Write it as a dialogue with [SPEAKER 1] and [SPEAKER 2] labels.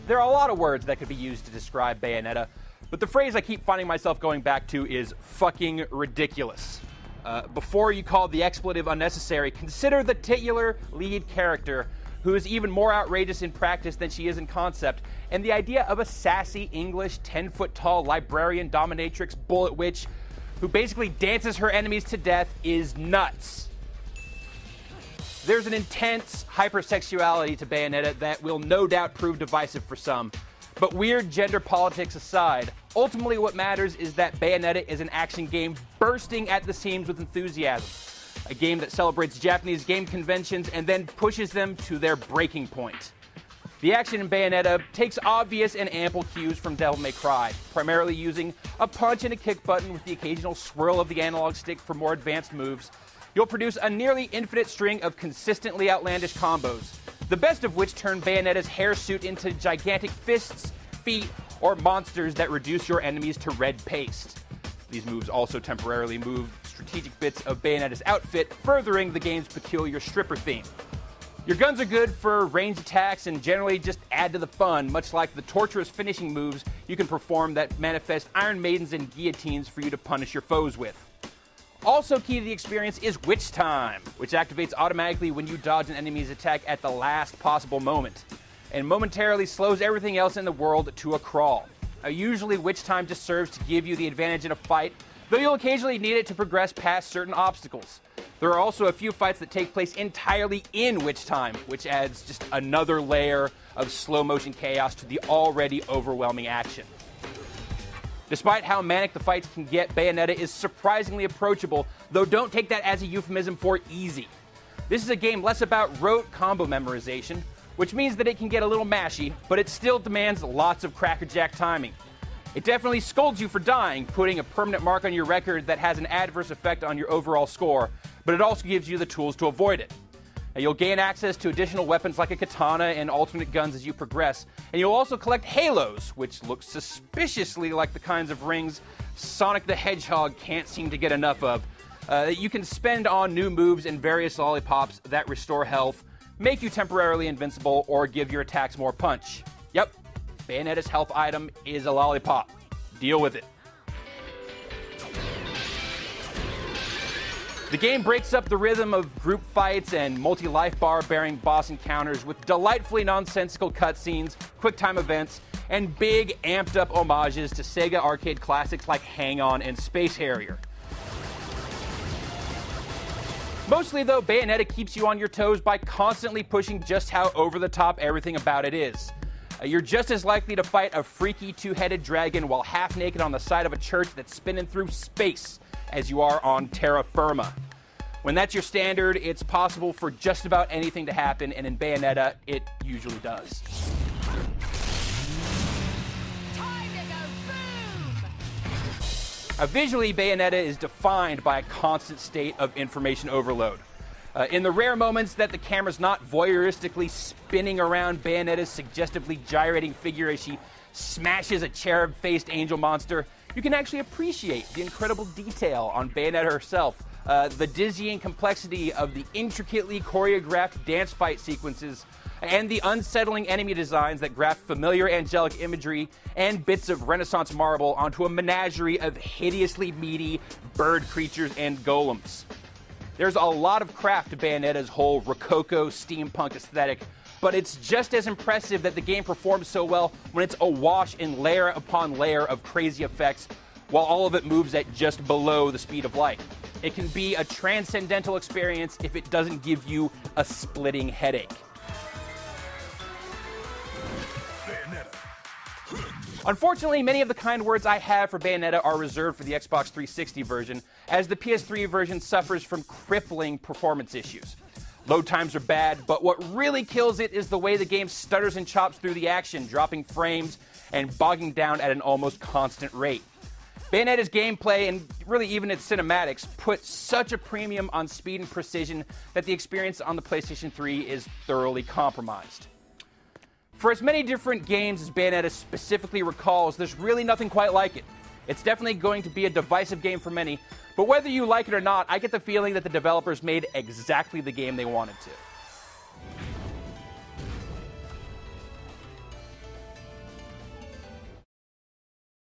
[SPEAKER 1] There are a lot of words that could be used to describe Bayonetta, but the phrase I keep finding myself going back to is fucking ridiculous. Before you call the expletive unnecessary, consider the titular lead character, who is even more outrageous in practice than she is in concept, and the idea of a sassy English 10-foot-tall librarian dominatrix bullet witch who basically dances her enemies to death is nuts. There's an intense hypersexuality to Bayonetta that will no doubt prove divisive for some. But weird gender politics aside, ultimately what matters is that Bayonetta is an action game bursting at the seams with enthusiasm. A game that celebrates Japanese game conventions and then pushes them to their breaking point. The action in Bayonetta takes obvious and ample cues from Devil May Cry, primarily using a punch and a kick button with the occasional swirl of the analog stick for more advanced moves. You'll produce a nearly infinite string of consistently outlandish combos, the best of which turn Bayonetta's hairsuit into gigantic fists, feet, or monsters that reduce your enemies to red paste. These moves also temporarily move strategic bits of Bayonetta's outfit, furthering the game's peculiar stripper theme. Your guns are good for ranged attacks and generally just add to the fun, much like the torturous finishing moves you can perform that manifest Iron Maidens and guillotines for you to punish your foes with. Also key to the experience is Witch Time, which activates automatically when you dodge an enemy's attack at the last possible moment, and momentarily slows everything else in the world to a crawl. Usually Witch Time just serves to give you the advantage in a fight, though you'll occasionally need it to progress past certain obstacles. There are also a few fights that take place entirely in Witch Time, which adds just another layer of slow-motion chaos to the already overwhelming action. Despite how manic the fights can get, Bayonetta is surprisingly approachable, though don't take that as a euphemism for easy. This is a game less about rote combo memorization, which means that it can get a little mashy, but it still demands lots of crackerjack timing. It definitely scolds you for dying, putting a permanent mark on your record that has an adverse effect on your overall score, but it also gives you the tools to avoid it. Now, you'll gain access to additional weapons like a katana and alternate guns as you progress, and you'll also collect halos, which look suspiciously like the kinds of rings Sonic the Hedgehog can't seem to get enough of, that you can spend on new moves and various lollipops that restore health, make you temporarily invincible, or give your attacks more punch. Yep, Bayonetta's health item is a lollipop. Deal with it. The game breaks up the rhythm of group fights and multi-life bar-bearing boss encounters with delightfully nonsensical cutscenes, quick-time events, and big, amped-up homages to Sega arcade classics like Hang-On and Space Harrier. Mostly, though, Bayonetta keeps you on your toes by constantly pushing just how over-the-top everything about it is. You're just as likely to fight a freaky two-headed dragon while half-naked on the side of a church that's spinning through space as you are on terra firma. When that's your standard, it's possible for just about anything to happen, and in Bayonetta, it usually does.
[SPEAKER 2] Time to go boom!
[SPEAKER 1] Visually, Bayonetta is defined by a constant state of information overload. In the rare moments that the camera's not voyeuristically spinning around Bayonetta's suggestively gyrating figure as she smashes a cherub-faced angel monster, you can actually appreciate the incredible detail on Bayonetta herself, the dizzying complexity of the intricately choreographed dance fight sequences, and the unsettling enemy designs that graft familiar angelic imagery and bits of Renaissance marble onto a menagerie of hideously meaty bird creatures and golems. There's a lot of craft to Bayonetta's whole Rococo steampunk aesthetic, but it's just as impressive that the game performs so well when it's awash in layer upon layer of crazy effects, while all of it moves at just below the speed of light. It can be a transcendental experience if it doesn't give you a splitting headache. Unfortunately, many of the kind words I have for Bayonetta are reserved for the Xbox 360 version, as the PS3 version suffers from crippling performance issues. Load times are bad, but what really kills it is the way the game stutters and chops through the action, dropping frames and bogging down at an almost constant rate. Bayonetta's gameplay, and really even its cinematics, put such a premium on speed and precision that the experience on the PlayStation 3 is thoroughly compromised. For as many different games as Bayonetta specifically recalls, there's really nothing quite like it. It's definitely going to be a divisive game for many, but whether you like it or not, I get the feeling that the developers made exactly the game they wanted to.